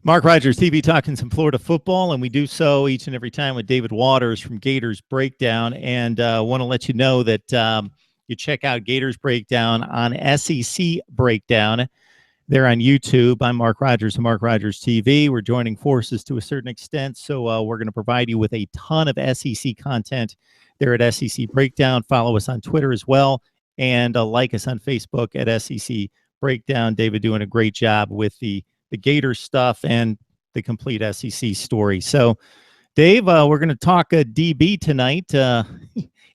Mark Rogers TV talking some Florida football, and we do so each and every time with David Waters from Gators Breakdown. And want to let you know that you check out Gators Breakdown on SEC Breakdown. They're on YouTube. I'm Mark Rogers of Mark Rogers TV. We're joining forces to a certain extent, so we're going to provide you with a ton of SEC content there at SEC Breakdown. Follow us on Twitter as well, and like us on Facebook at SEC Breakdown. David doing a great job with the Gators stuff and the complete SEC story. So, Dave, we're going to talk DB tonight.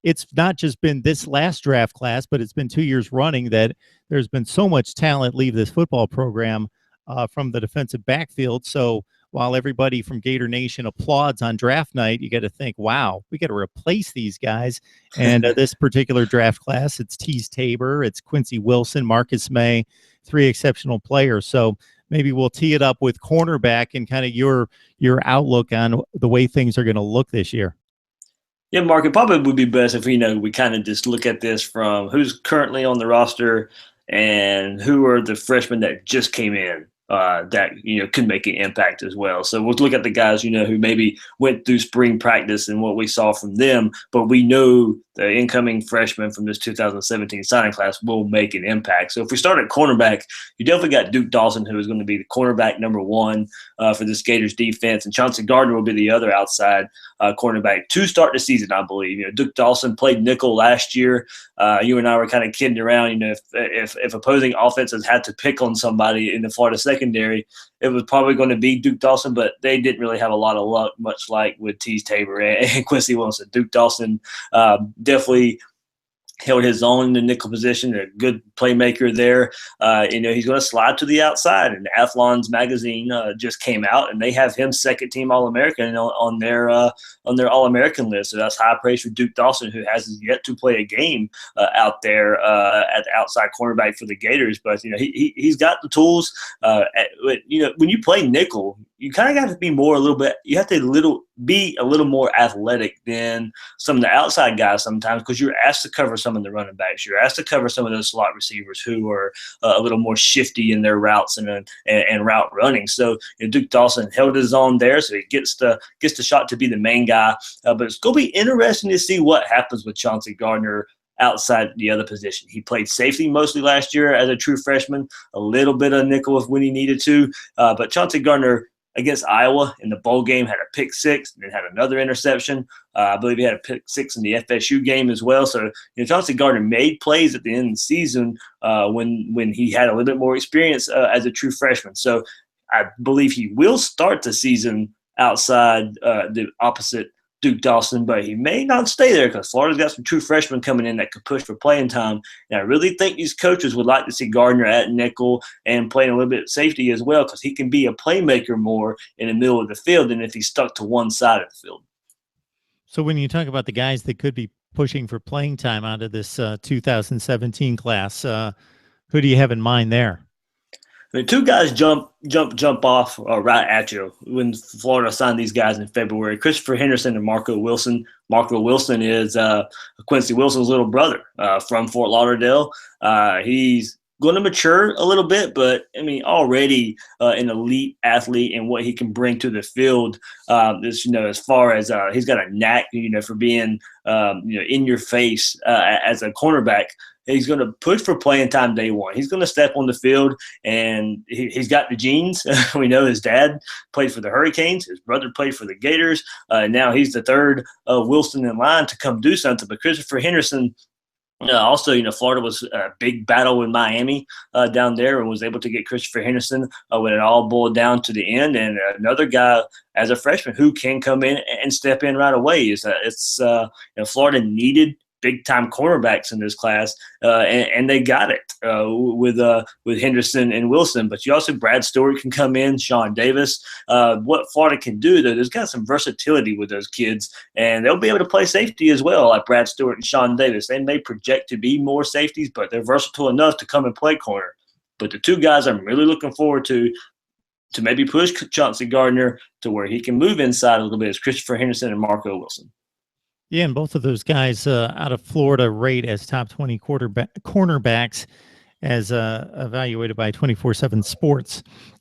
It's not just been this last draft class, but it's been 2 years running that there's been so much talent leave this football program from the defensive backfield. So while everybody from Gator Nation applauds on draft night, you got to think, wow, we got to replace these guys. And this particular draft class, it's Tease Tabor, it's Quincy Wilson, Marcus May, three exceptional players. So maybe we'll tee it up with cornerback and kind of your outlook on the way things are going to look this year. Yeah, Mark, it probably would be best if we kind of just look at this from who's currently on the roster and who are the freshmen that just came in that could make an impact as well. So we'll look at the guys who maybe went through spring practice and what we saw from them, but we know the incoming freshmen from this 2017 signing class will make an impact. So if we start at cornerback, you definitely got Duke Dawson, who is going to be the cornerback number one for this Gators defense, and Chauncey Gardner will be the other outside cornerback to start the season, I believe. Duke Dawson played nickel last year. You and I were kind of kidding around. If opposing offenses had to pick on somebody in the Florida secondary, it was probably going to be Duke Dawson, but they didn't really have a lot of luck, much like with Tease Tabor and Quincy Wilson. Duke Dawson definitely held his own in the nickel position, a good playmaker there. He's going to slide to the outside, and Athlon's magazine just came out, and they have him second-team All-American on their All-American list. So that's high praise for Duke Dawson, who has yet to play a game out there at the outside cornerback for the Gators. But he's got the tools. When you play nickel, you kind of got to be you have to be a little more athletic than some of the outside guys sometimes, because you're asked to cover some of the running backs. You're asked to cover some of those slot receivers who are a little more shifty in their routes and route running. So Duke Dawson held his own there, so he gets the shot to be the main guy. But it's going to be interesting to see what happens with Chauncey Gardner outside the other position. He played safety mostly last year as a true freshman, a little bit of nickel when he needed to. But Chauncey Gardner against Iowa in the bowl game had a pick six and then had another interception. I believe he had a pick six in the FSU game as well. So Chauncey Gardner made plays at the end of the season when he had a little bit more experience as a true freshman. So I believe he will start the season outside the opposite Duke Dawson, but he may not stay there because Florida's got some true freshmen coming in that could push for playing time. And I really think these coaches would like to see Gardner at nickel and playing a little bit of safety as well, because he can be a playmaker more in the middle of the field than if he's stuck to one side of the field. So when you talk about the guys that could be pushing for playing time out of this 2017 class, who do you have in mind there? Two guys jump off right at you when Florida signed these guys in February. Christopher Henderson and Marco Wilson. Marco Wilson is Quincy Wilson's little brother from Fort Lauderdale. He's going to mature a little bit, but already an elite athlete and what he can bring to the field. As far as he's got a knack, for being in your face as a cornerback. He's going to push for playing time day one. He's going to step on the field, and he's got the genes. We know his dad played for the Hurricanes. His brother played for the Gators. Now he's the third Wilson in line to come do something. But Christopher Henderson, also, Florida was a big battle in Miami down there and was able to get Christopher Henderson when it all boiled down to the end. And another guy as a freshman who can come in and step in right away. Florida needed big-time cornerbacks in this class, and they got it with Henderson and Wilson. But you also, Brad Stewart can come in, Sean Davis. What Florida can do, though, there's got some versatility with those kids, and they'll be able to play safety as well, like Brad Stewart and Sean Davis. They may project to be more safeties, but they're versatile enough to come and play corner. But the two guys I'm really looking forward to maybe push Chauncey Gardner to where he can move inside a little bit is Christopher Henderson and Marco Wilson. Yeah, and both of those guys out of Florida rate as top 20 cornerbacks as evaluated by 24/7 Sports.